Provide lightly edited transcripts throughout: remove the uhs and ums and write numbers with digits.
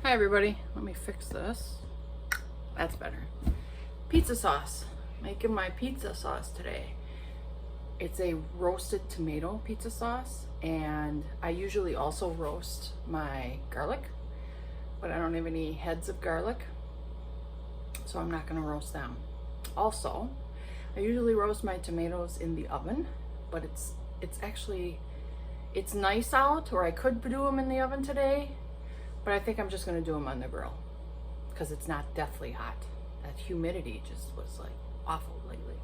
Hi everybody, let me fix this. That's better. Pizza sauce. Making my pizza sauce today. It's a roasted tomato pizza sauce, and I usually also roast my garlic, but I don't have any heads of garlic, so I'm not gonna roast them. Also, I usually roast my tomatoes in the oven, but it's nice out, or I could do them in the oven today, but I think I'm just gonna do them on the grill because it's not deathly hot. That humidity just was like awful lately.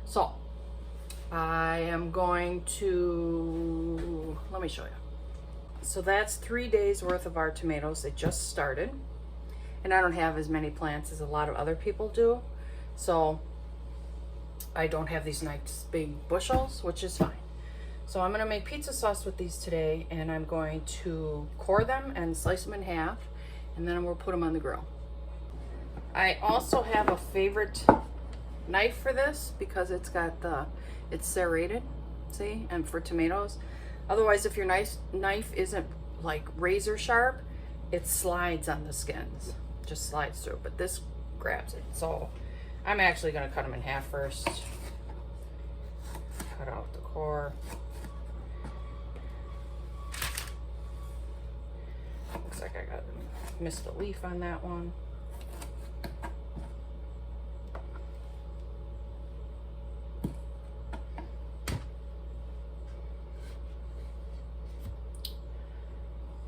So I am going to, let me show you. So that's 3 days worth of our tomatoes. They just started, and I don't have as many plants as a lot of other people do. So I don't have these nice big bushels, which is fine. So I'm gonna make pizza sauce with these today, and I'm going to core them and slice them in half, and then we'll put them on the grill. I also have a favorite knife for this because it's serrated, see, and for tomatoes. Otherwise, if your knife isn't like razor sharp, it slides on the skins, just slides through, but this grabs it. So I'm actually gonna cut them in half first. Cut out the core. Looks like I missed a leaf on that one.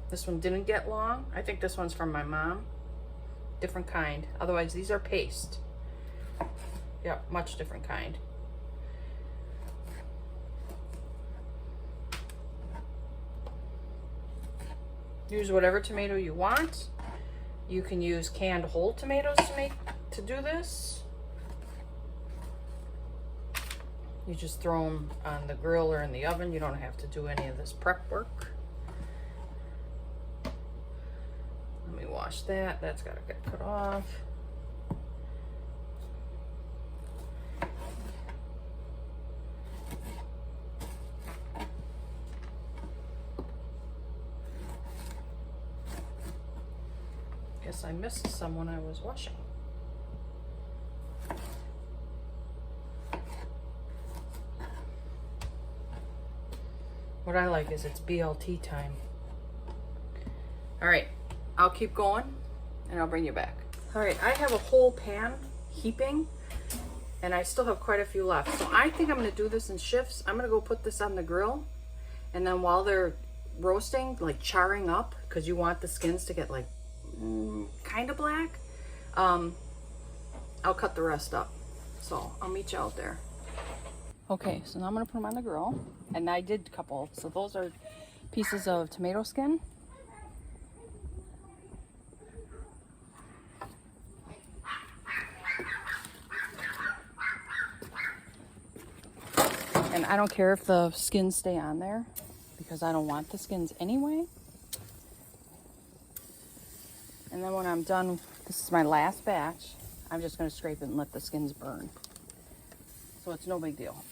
This one didn't get long. I think this one's from my mom. Different kind. Otherwise, these are paste. Yep, much different kind. Use whatever tomato you want. You can use canned whole tomatoes to do this. You just throw them on the grill or in the oven. You don't have to do any of this prep work. Let me wash that. That's got to get cut off. Guess I missed some when I was washing. What I like is it's BLT time. All right, I'll keep going and I'll bring you back. All right, I have a whole pan heaping and I still have quite a few left. So I think I'm gonna do this in shifts. I'm gonna go put this on the grill, and then while they're roasting, like charring up, because you want the skins to get like kind of black, I'll cut the rest up. So I'll meet you out there. Okay, so now I'm gonna put them on the grill, and I did a couple. So those are pieces of tomato skin. And I don't care if the skins stay on there because I don't want the skins anyway. And then when I'm done, this is my last batch, I'm just gonna scrape it and let the skins burn. So it's no big deal.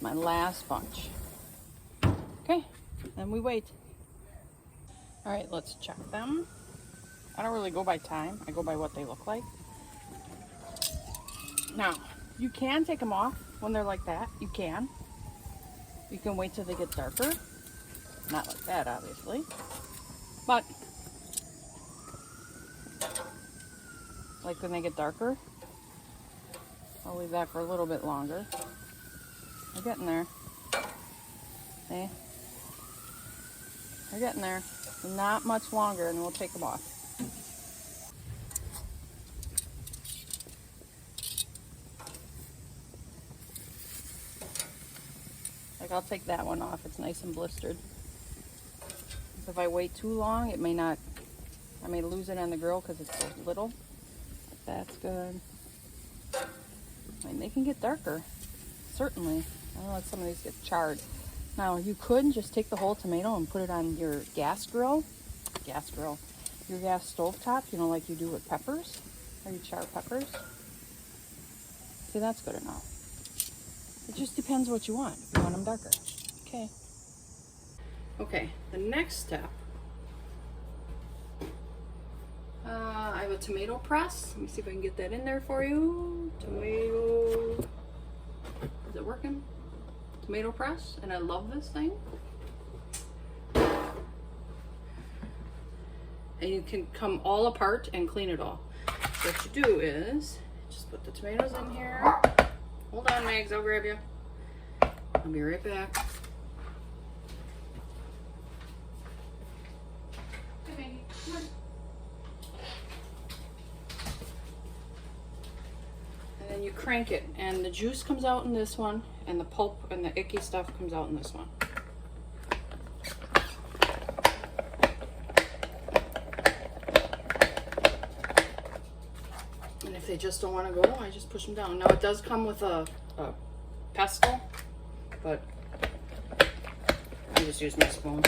My last bunch. Okay, then we wait. All right, let's check them. I don't really go by time, I go by what they look like. Now, you can take them off when they're like that, you can. You can wait till they get darker. Not like that, obviously. But, like when they get darker, I'll leave that for a little bit longer. They're getting there. See? They're getting there. Not much longer and we'll take them off. Like I'll take that one off, it's nice and blistered. If I wait too long, it may not, I may lose it on the grill because it's so little. That's good. I mean, they can get darker, certainly. I don't let some of these get charred. Now, you could just take the whole tomato and put it on your gas grill, your gas stove top, you know, like you do with peppers, or you char peppers. See, that's good enough. It just depends what you want. If you want them darker. Okay. Okay, the next step. I have a tomato press. Let me see if I can get that in there for you. Tomato. Is it working? Tomato press. And I love this thing. And you can come all apart and clean it all. So what you do is just put the tomatoes in here. Hold on, Megs, I'll grab you. I'll be right back. Hey, baby, come on. And then you crank it, and the juice comes out in this one, and the pulp and the icky stuff comes out in this one. And if they just don't want to go, I just push them down. Now it does come with a pestle, but I just use my spoon.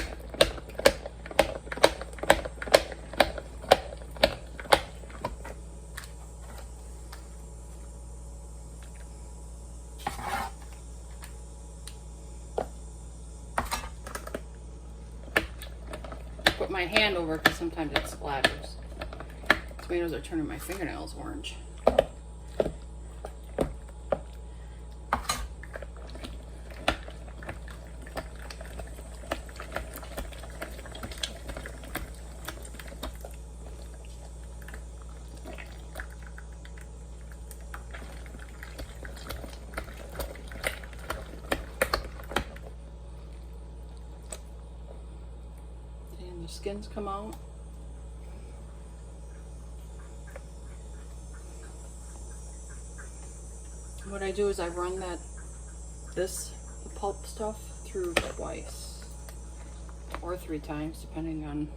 Put my hand over because sometimes it splatters. Tomatoes are turning my fingernails orange. And the skins come out. What I do is I run the pulp stuff through twice or 3 times, depending on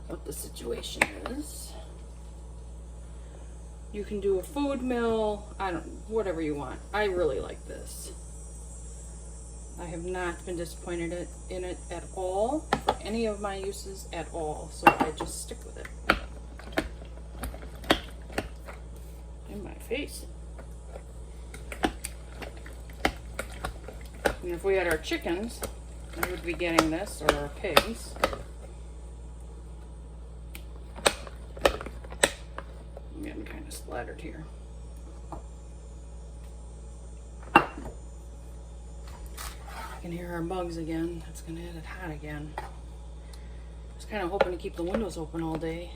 what the situation is. You can do a food mill, whatever you want. I really like this. I have not been disappointed in it at all, for any of my uses at all, so I just stick with it. In my face. And if we had our chickens, I would be getting this, or our pigs. I'm getting kind of splattered here. I can hear our bugs again. That's going to get it hot again. I was kind of hoping to keep the windows open all day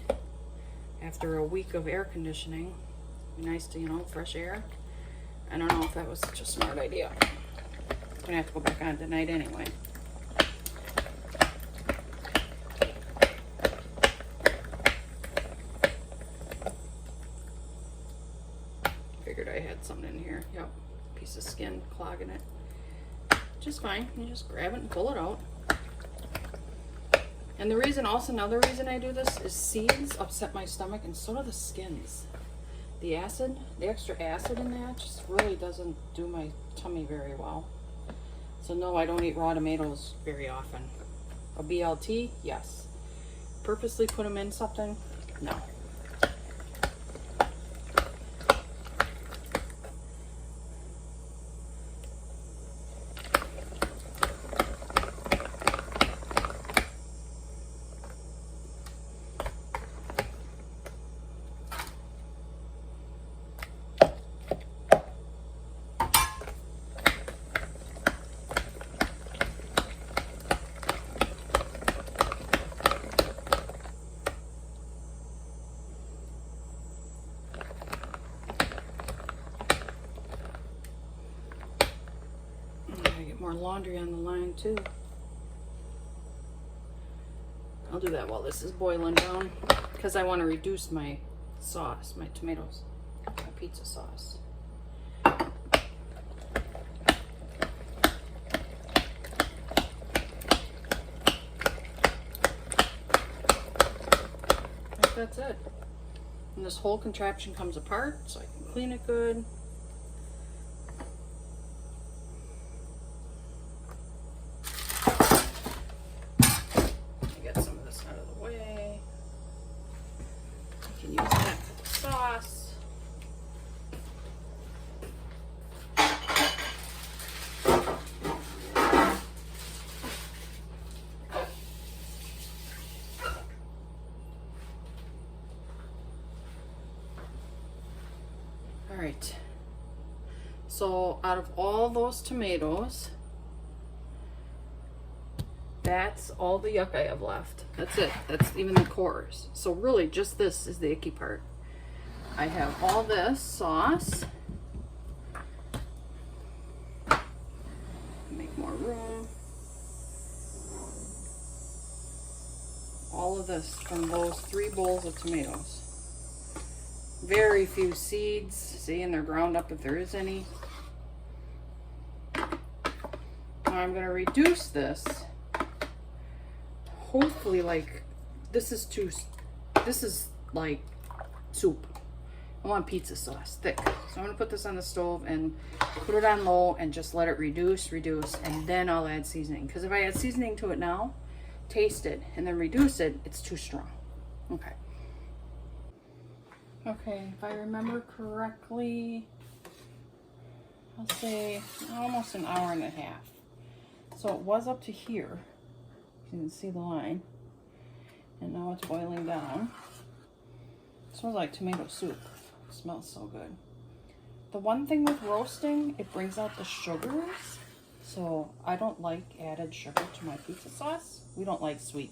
after a week of air conditioning. Be nice to, fresh air. I don't know if that was such a smart idea. I'm gonna have to go back on tonight anyway. Figured I had something in here. Yep, piece of skin clogging it. Just fine. You just grab it and pull it out. And the reason, another reason I do this is seeds upset my stomach, and so do the skins. The extra acid in that just really doesn't do my tummy very well. So no, I don't eat raw tomatoes very often. A BLT, yes. Purposely put them in something, no. More laundry on the line too. I'll do that while this is boiling down because I want to reduce my sauce, my tomatoes, my pizza sauce. I think that's it. And this whole contraption comes apart so I can clean it good. right. So out of all those tomatoes, that's all the yuck I have left. That's it. That's even the cores. So really just this is the icky part. I have all this sauce. Make more room. All of this from those 3 bowls of tomatoes. Very few seeds. See, and they're ground up if there is any. Now I'm going to reduce this. Hopefully, like, this is like soup. I want pizza sauce, thick. So I'm going to put this on the stove and put it on low and just let it reduce, and then I'll add seasoning. Because if I add seasoning to it now, taste it, and then reduce it, it's too strong. Okay. Okay, if I remember correctly, I'll say almost an hour and a half. So it was up to here. You can see the line. And now it's boiling down. It smells like tomato soup. It smells so good. The one thing with roasting, it brings out the sugars. So I don't like added sugar to my pizza sauce. We don't like sweet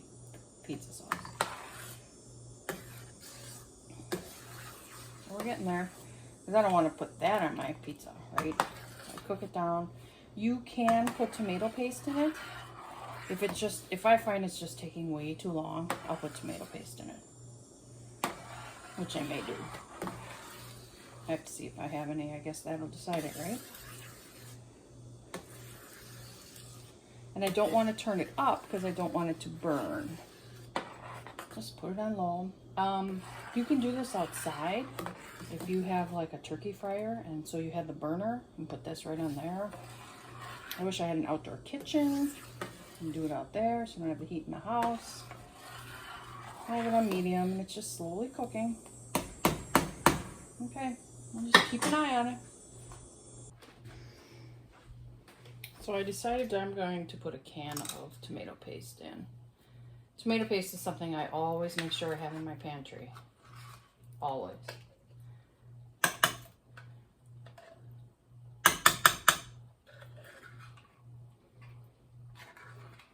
pizza sauce. We're getting there. Because I don't want to put that on my pizza, right? I cook it down. You can put tomato paste in it. If I find it's just taking way too long, I'll put tomato paste in it. Which I may do. I have to see if I have any. I guess that'll decide it, right? And I don't want to turn it up because I don't want it to burn. Just put it on low. You can do this outside if you have like a turkey fryer, and so you have the burner, and put this right on there. I wish I had an outdoor kitchen. And do it out there so I don't have the heat in the house. I have it on medium and it's just slowly cooking. Okay, I'll just keep an eye on it. So I decided I'm going to put a can of tomato paste in. Tomato paste is something I always make sure I have in my pantry. Always.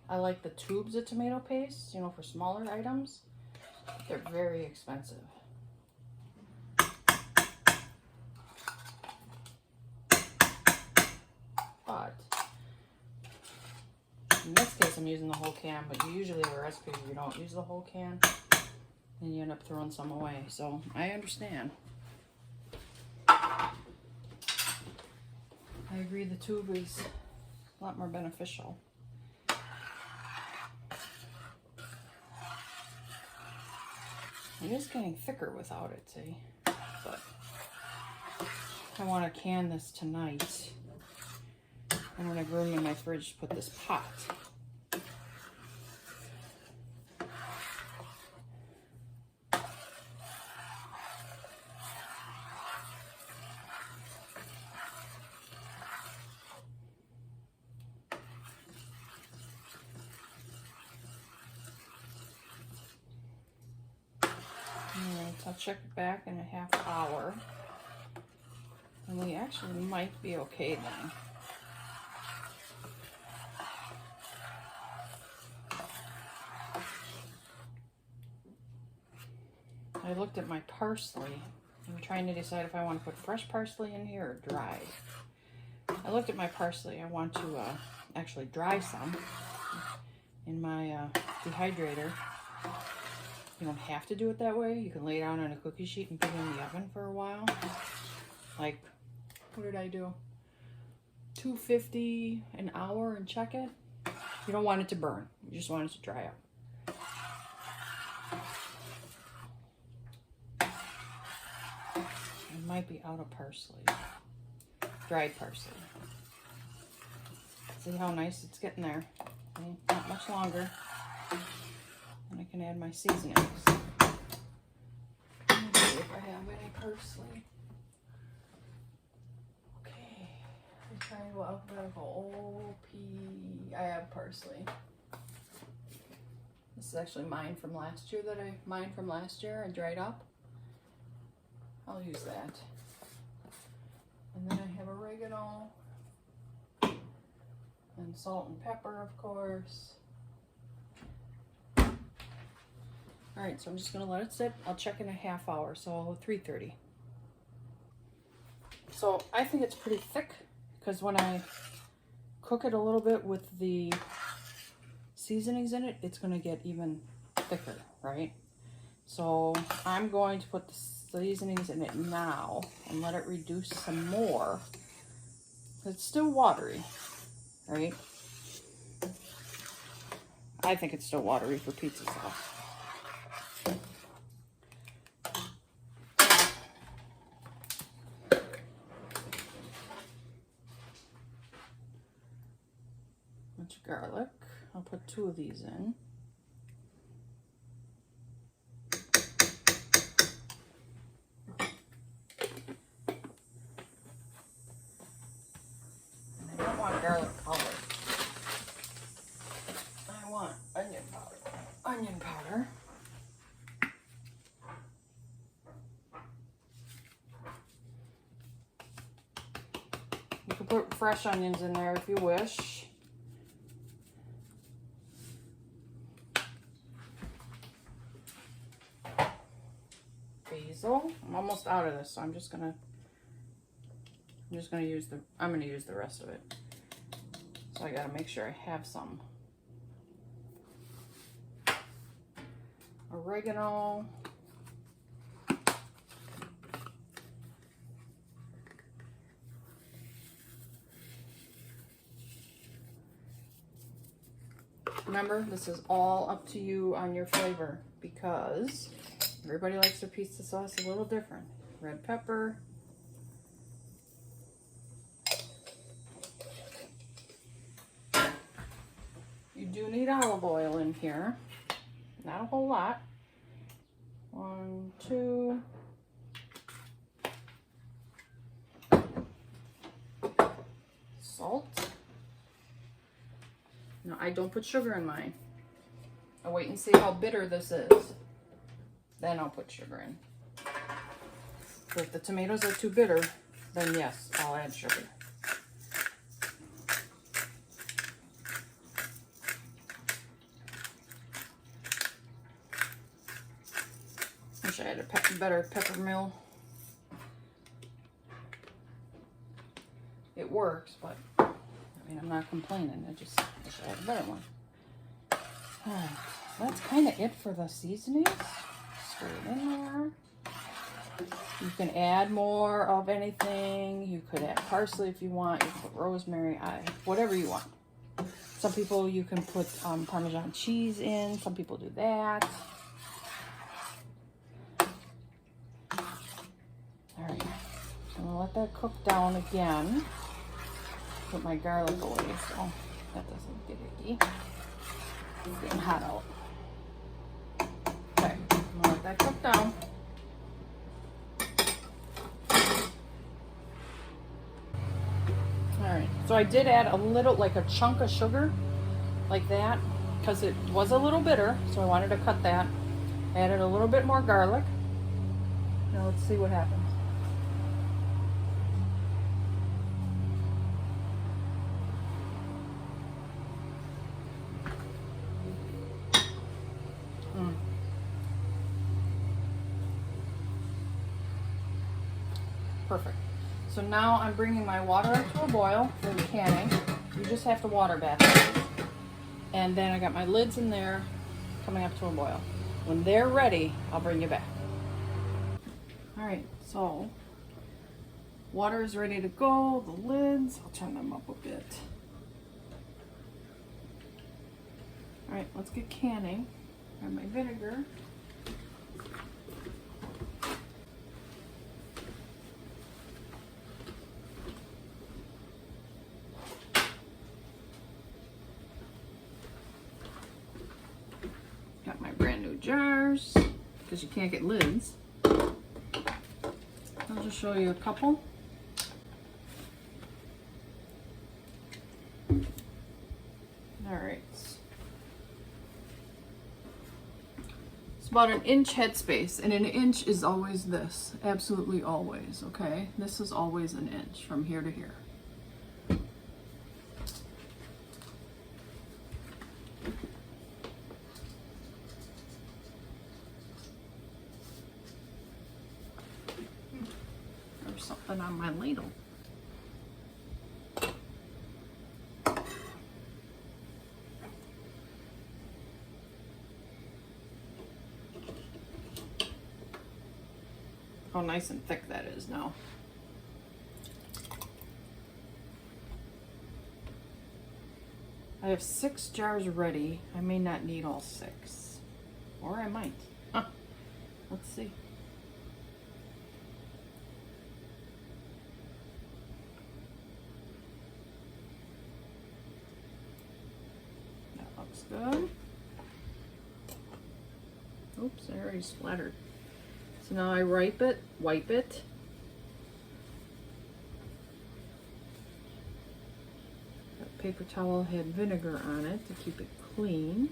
I like the tubes of tomato paste, you know, for smaller items. They're very expensive. But in this case, I'm using the whole can, but usually the recipes, you don't use the whole can, and you end up throwing some away. So I understand. I agree the tube is a lot more beneficial. It is getting thicker without it, see? But I want to can this tonight. I'm going to room in my fridge to put this pot. I'll check back in a half hour, and we actually might be okay then. I looked at my parsley. I'm trying to decide if I want to put fresh parsley in here or dried. I looked at my parsley. I want to actually dry some in my dehydrator. You don't have to do it that way. You can lay it out on a cookie sheet and put it in the oven for a while. Like, what did I do? 250 an hour and check it. You don't want it to burn. You just want it to dry up. I might be out of parsley. Dried parsley. See how nice it's getting there. Okay, not much longer. And I can add my seasonings. Let me see if I have any parsley. Okay. I'm trying to go alphabetical. I have parsley. This is actually mine from last year I dried up. I'll use that. And then I have oregano and salt and pepper, of course. All right, so I'm just gonna let it sit. I'll check in a half hour, so 3:30. So I think it's pretty thick because when I cook it a little bit with the seasonings in it, it's gonna get even thicker, right? So I'm going to put the seasonings in it now and let it reduce some more. It's still watery, right? I think it's still watery for pizza sauce. Bunch of garlic. I'll put 2 of these in. And I don't want garlic powder. I want onion powder. Onion powder. You can put fresh onions in there if you wish. Basil. I'm almost out of this, so I'm gonna use the rest of it. So I gotta make sure I have some. Oregano. Remember, this is all up to you on your flavor because everybody likes their pizza sauce a little different. Red pepper. You do need olive oil in here. Not a whole lot. 1, 2. Salt. No, I don't put sugar in mine. I'll wait and see how bitter this is. Then I'll put sugar in. So if the tomatoes are too bitter, then yes, I'll add sugar. Wish I had a better pepper mill. It works, but I mean, I'm not complaining. I just wish I had a better one. Alright, that's kind of it for the seasonings. Stir it in there. You can add more of anything. You could add parsley if you want. You can put rosemary, whatever you want. Some people, you can put Parmesan cheese in. Some people do that. Alright, I'm gonna let that cook down again. Put my garlic away so that doesn't get icky. It's getting hot out. Okay, I'm gonna let that cook down. Alright, so I did add a little, like a chunk of sugar, like that, because it was a little bitter, so I wanted to cut that. I added a little bit more garlic. Now let's see what happens. Perfect. So now I'm bringing my water up to a boil for the canning. You just have to water bath it. And then I got my lids in there coming up to a boil. When they're ready, I'll bring you back. All right, so water is ready to go. The lids, I'll turn them up a bit. All right, let's get canning. Grab my vinegar. Got my brand new jars, because you can't get lids. I'll just show you a couple. All right. about an inch headspace, and an inch is always this, absolutely always, okay? This is always an inch from here to here. There's something on my ladle. How nice and thick that is now. I have 6 jars ready. I may not need all 6. Or I might. Huh. Let's see. That looks good. Oops, I already splattered. So now I wipe it. That paper towel had vinegar on it to keep it clean.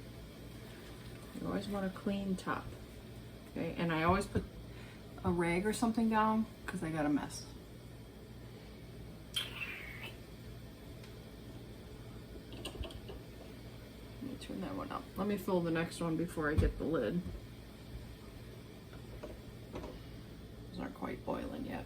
You always want a clean top. Okay, and I always put a rag or something down because I got a mess. Let me turn that one up. Let me fill the next one before I get the lid. Aren't quite boiling yet.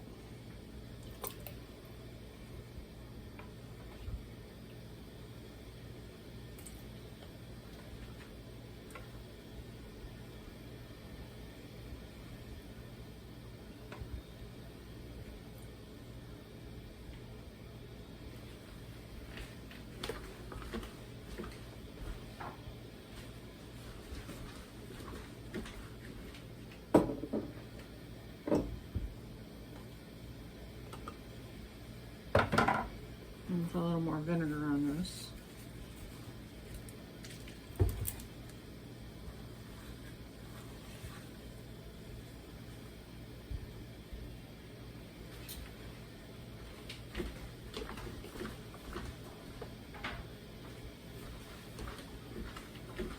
And put a little more vinegar on this.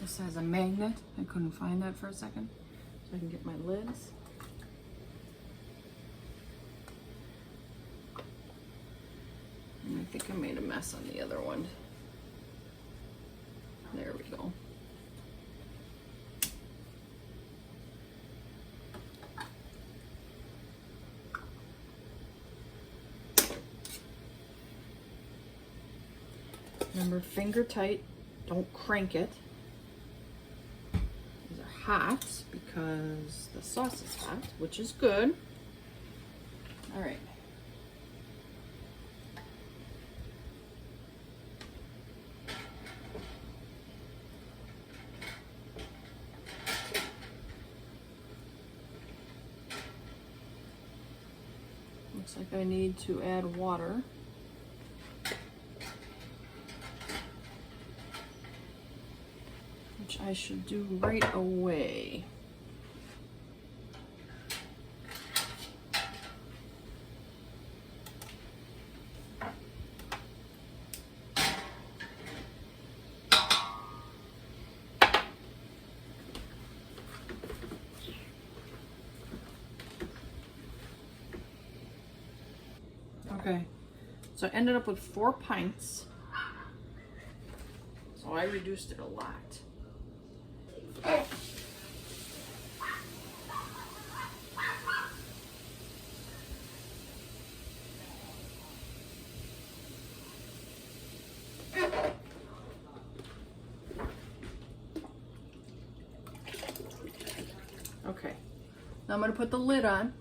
This has a magnet. I couldn't find that for a second, so I can get my lids. I think I made a mess on the other one. There we go. Remember, finger tight, don't crank it. These are hot because the sauce is hot, which is good. All right. Looks like I need to add water. Which I should do right away. Okay, so I ended up with 4 pints. So I reduced it a lot. Okay, now I'm going to put the lid on,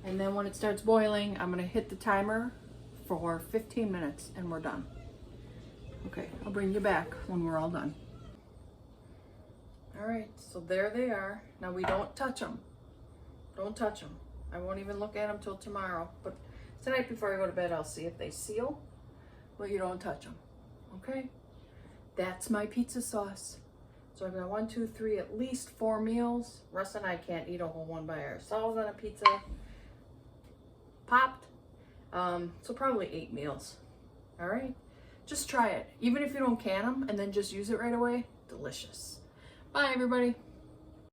and then when it starts boiling, I'm going to hit the timer for 15 minutes and we're done. Okay, I'll bring you back when we're all done. All right, so there they are. Now we don't touch them. Don't touch them. I won't even look at them till tomorrow, but tonight before I go to bed, I'll see if they seal, but you don't touch them, okay? That's my pizza sauce. So I've got 1, 2, 3, at least 4 meals. Russ and I can't eat a whole one by ourselves on a pizza. Popped. So probably 8 meals. All right, just try it. Even if you don't can them and then just use it right away, delicious. Bye, everybody.